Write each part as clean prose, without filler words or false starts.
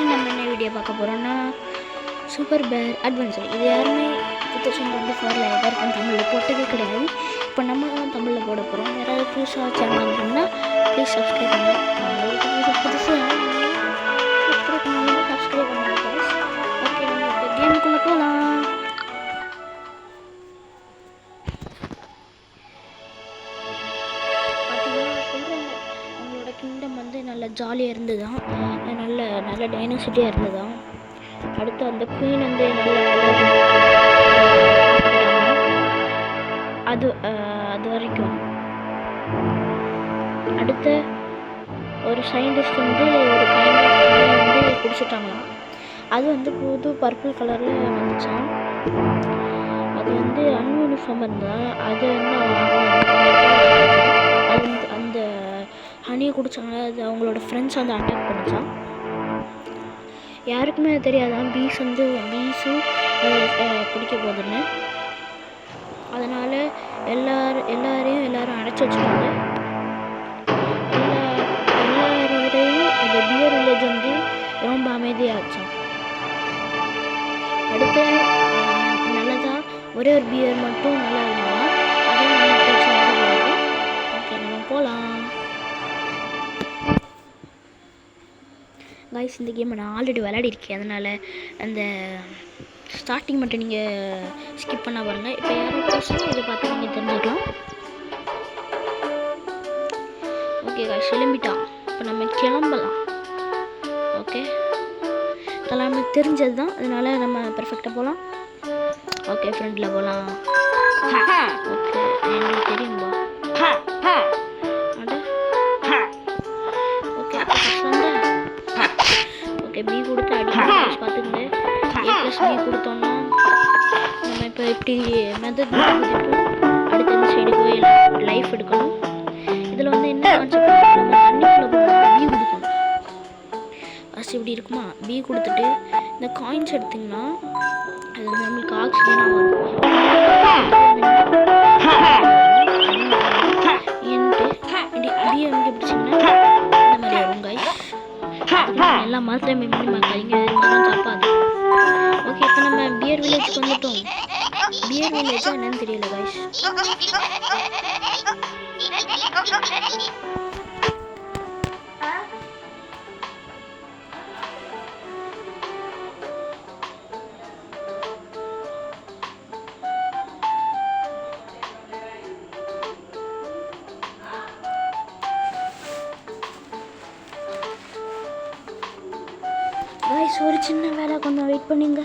நம்ம என்ன வீடியோ பார்க்க போகிறோம்னா சூப்பர் பேர் அட்வென்ச்சர். இது யாருமே 2024 எதற்கும் தமிழில் போட்டதே கிடையாது. இப்போ நம்ம தான் தமிழில் போட போகிறோம். யாராவது புதுசாக சேனல் இருக்குன்னா ப்ளீஸ் சப்ஸ்கிரைப் பண்ணுங்கள். சப்ஸ்கிரைப் பண்ணுங்கள். ஓகே, நம்ம இப்போ கேமுக்குள்ளே போகலாம். பார்த்தீங்கன்னா சொல்கிறாங்க அவங்களோட கிங்டம் வந்து நல்ல ஜாலியாக இருந்ததுதான், நல்ல டைனோசிட்டியாக இருந்ததுதான். அடுத்து அந்த குயின் வந்து அது வரைக்கும். அடுத்து ஒரு சயின்டிஸ்ட் வந்து ஒரு கைண்ட் வந்து குடிச்சிட்டாங்களாம். அது வந்து புது பர்பிள் கலரில் வந்துச்சான். அது வந்து அன்யூனிஃபார்ம் இருந்தால் அது வந்து அந்த ஹனியை குடித்தாங்க. அது அவங்களோட ஃப்ரெண்ட்ஸ் வந்து அட்டாக் பண்ணிச்சான். யாருக்குமே அது தெரியாதான் பீஸும் குடிக்க போகுதுன்னு. அதனால் எல்லாரையும் அடைச்சி வச்சுட்டாங்க. எல்லாரோடையும் இந்த பியர் வில்லேஜ் வந்து ரொம்ப அமைதியாகிடுச்சான். அடுத்து நல்லதாக ஒரே ஒரு பியர் மட்டும் நல்லா இருந்தாலும் அதான் நம்ம ஓகே, நம்ம போகலாம். கைஸ், இந்த கேமை நான் ஆல்ரெடி விளையாடிருக்கேன். அதனால் அந்த ஸ்டார்டிங் மட்டும் நீங்கள் ஸ்கிப் பண்ண பாருங்கள். இப்போ யாரும் பேசுகிறோம் இதை பார்த்து நீங்கள் தெரிஞ்சுக்கலாம். ஓகே கைஸ், கிளம்பிட்டான். இப்போ நம்ம கிளம்பலாம். ஓகே, கிளம்பி தெரிஞ்சது தான், அதனால் நம்ம பெர்ஃபெக்டாக போகலாம். ஓகே, ஃப்ரெண்டில் போகலாம். ஓகே, எனக்கு தெரியும்பா. ஓகே, பி கொடுத்து அடிக்கணும். பார்த்துக்கங்க, A+B கொடுத்தோன்னா நம்ம இப்போ இப்படி மெத்தட் கொடுத்துட்டு அடுத்த இந்த சைடு போய் லைஃப் எடுக்கணும். இதில் வந்து என்ன கான்செப்ட், நம்ம தண்ணிக்குள்ளே பி கொடுக்கணும். ஃபஸ்ட் இப்படி இருக்குமா, பி கொடுத்துட்டு இந்த காயின்ஸ் எடுத்திங்கன்னா அது வந்து நம்மளுக்கு ஆக்சிஜனாக வரும். அப்படியே அங்கே பிடிச்சிங்கன்னா இந்த மாதிரி வரும். கைஸ், எல்லா மரத்துலையுமே மீன் பார்க்காதீங்க, மரம் சாப்பாது. ஓகே, இப்போ நம்ம பியர் வில்லேஜ்க்கு வந்துட்டோம். பியர் வில்லேஜ் என்னன்னு தெரியல கைஸ். கைஸ், ஒரு சின்ன வேலை, கொஞ்சம் வெயிட் பண்ணுங்க.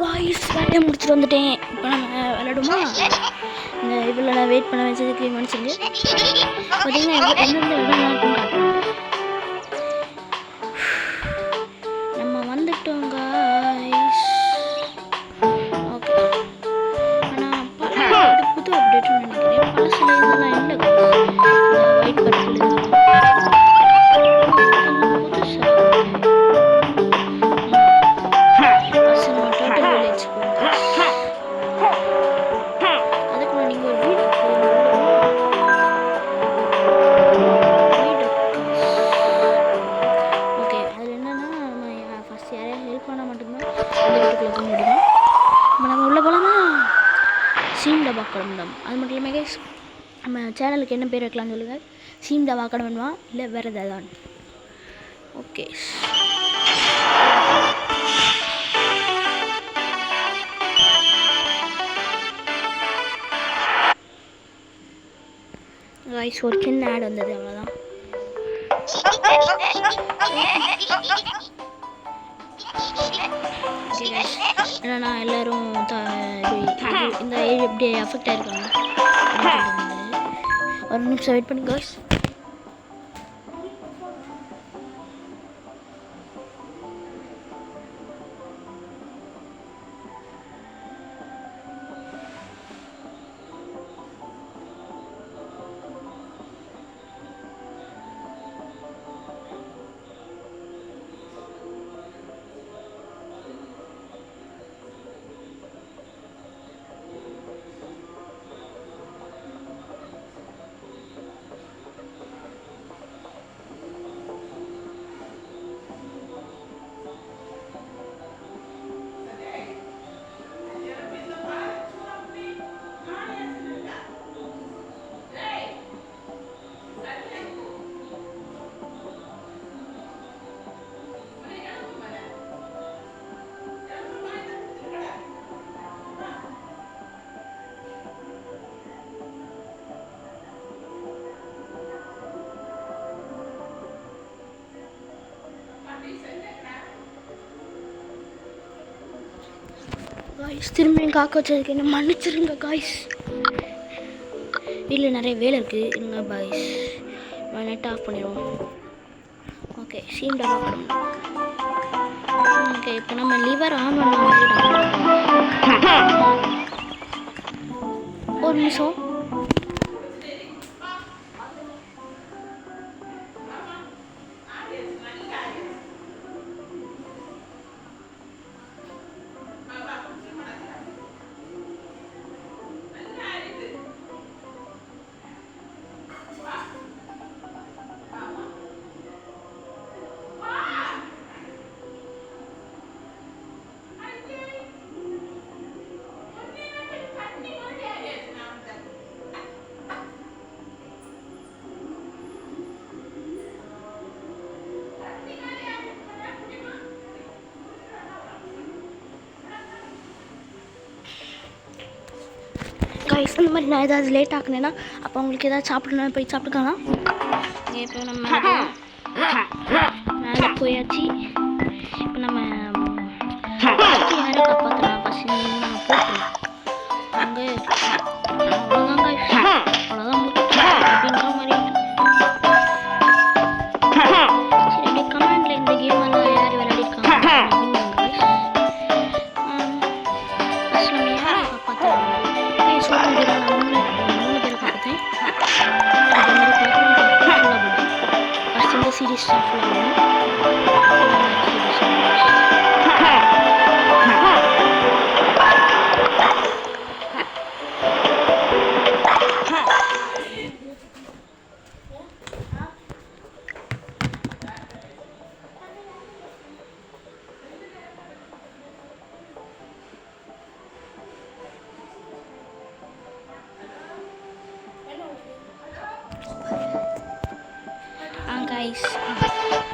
காய்ஸ், வேலையை முடிச்சுட்டு வந்துட்டேன். இப்போ நம்ம விளையாடுமா? இந்த இதில் நான் வெயிட் பண்ண வச்சதுக்கு மனுஷங்க பார்த்தீங்கன்னா எந்தெந்த இடம் இருக்குன்னு காட்டுறாங்க. நம்ம வந்துட்டோம் காய்ஸ். ஆனால் மட்டும்தான் அந்த வீட்டுக்குள்ளே போக முடியும். இப்போ நம்ம உள்ளே போகலாமா? சீம் டபா கடம்பம். அது மட்டும் இல்லாமல் கைஸ் நம்ம சேனலுக்கு என்ன பேர் வைக்கலாம்னு சொல்லுங்கள். சீம் டபா கடம்பா இல்லை வேறு எதாவது. ஓகே கைஸ் ஒரு சின்ன ஆட் வந்தது, அவ்வளோதான். என்னன்னா எல்லோரும் இந்த ஏஜ் எப்படி அஃபெக்ட் ஆகிருக்காங்க. ஒரு நிமிஷம் வெயிட் பண்ணி கைஸ். காய்ஸ் திரும்பியும் காக்க வச்சதுக்கு என்ன மன்னிச்சிருங்க காய்ஸ். வீட்டில் நிறைய வேலை இருக்குது. இருங்க பாய்ஸ், நெட் ஆஃப் பண்ணிடுவோம். ஓகே சீம் டபா படம். ஓகே இப்போ நம்ம லிவர் ஆன் பண்ண ஒரு நிமிஷம். கைஸ் இந்த மாதிரி நான் ஏதாவது லேட் ஆக்குனேன்னா அப்போ உங்களுக்கு ஏதாவது சாப்பிடணும் போய் சாப்பிட்டுக்கலாம். இப்போ நம்ம மேலே போயாச்சு. இப்போ நம்ம யாரை காப்பாற்றலாம் ஃபஸ்ட் நம்ம போட்டுருவோம். அங்கே அவ்வளோதான் கைஸ், அவ்வளோதான் அப்படின்ற மாதிரி. சரி அப்படியே கமெண்டில் இந்த கேம் எல்லாம் யார் விளையாடிருக்காங்க அப்படின்னு கைஸ். ஃபஸ்ட் நம்ம யாரை காப்பாற்றலாம்? மூணு பேரை பார்த்தேன். ஃபஸ்ட் இந்த சீரீஸ் ஃபுல்லாக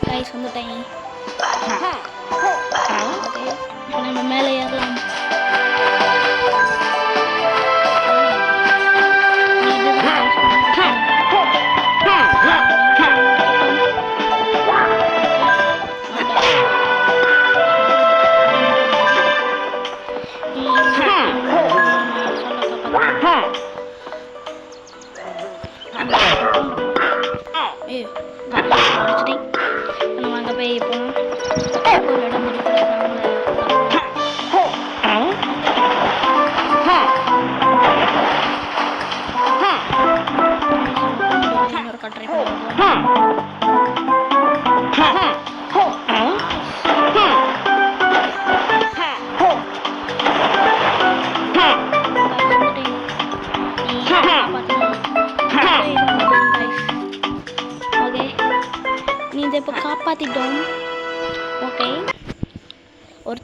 கைஸ் வந்துட்டேன். ஓகே நம்ம மேலே ஏறலாம். நம்ம அங்கே போய் போனோம். ஒரு இடம்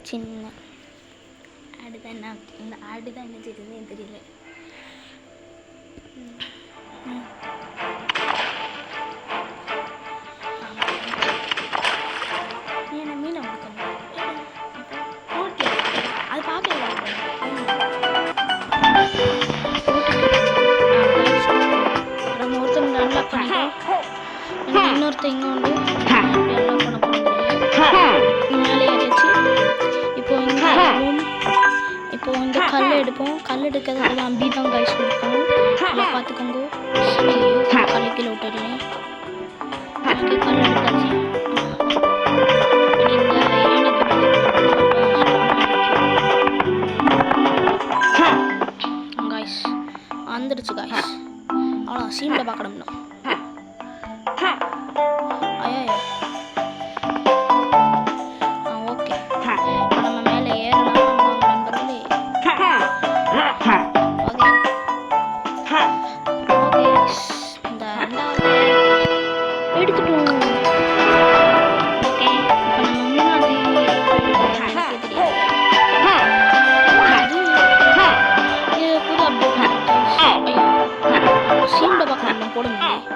சின்ன ஆடு தான். என்ன இந்த ஆடு தான் என்ன செய்யுதுன்னு தெரியல. ஏன்னா மீனை கொடுக்கணும் அது பார்க்கல. நம்ம ஒருத்தர் நல்லா பண்ணிட்டோம். இன்னொருத்தர் இங்கே உண்டு எல்லாம் பண்ண போகிறது மேலே ஏறிச்சு. இப்போ இங்கே ரூம். இப்போ இந்த கல் எடுப்போம். கல் எடுக்கிறதுக்கு அம்பி தான் கைஸ் கொடுப்போம். நல்லா பார்த்துக்கோங்க. கல் கீழே விட்டுறேன். கல் எடுத்தாச்சு. கைஸ் வந்துடுச்சு கைஸ். அவ்வளோ சீனில் பார்க்கணும்னா ஐயோ ஓகே. நம்ம மேலே ஏறலாம் நண்பர்களே. ஓகே இந்த ரெண்டாவது எடுத்துட்டோம். ஓகே இப்போ நம்ம மூணாவது இது புது அப்டேட். ஐயோ சீனில் பார்க்கணும் போட முடியும்.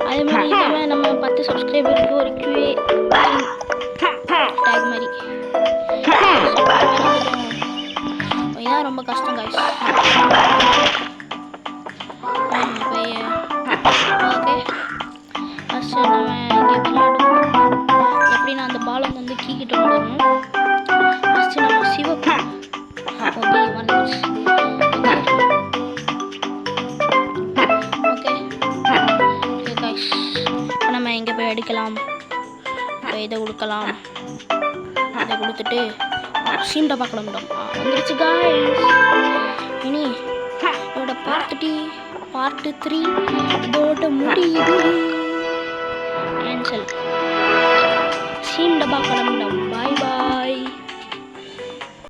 அதே மாதிரி இல்லாமல் நம்ம 10 சப்ஸ்கிரைபருக்கு ஒரு QA டேக் மாதிரி இதுதான் ரொம்ப கஷ்டம் கைஸ். ஓகே ஃபஸ்ட்டு நம்ம இங்கே விளையாடுவோம். எப்படின்னா அந்த பாலை வந்து கீக்கிட்டு விடணும். ஃபஸ்ட்டு நம்ம சிவப்பு ஓகே வந்துச்சு. நம்ம எங்கே போய் அடிக்கலாம். இப்போ இதை கொடுக்கலாம். இதை கொடுத்துட்டு சீண்டை பார்க்கலாம். வந்துடுச்சு காய்ஸ். இனி இதோட பார்ட் 3 இதோட முடியுது. கேன்சல். சீண்டை பார்க்கலாம். பாய்.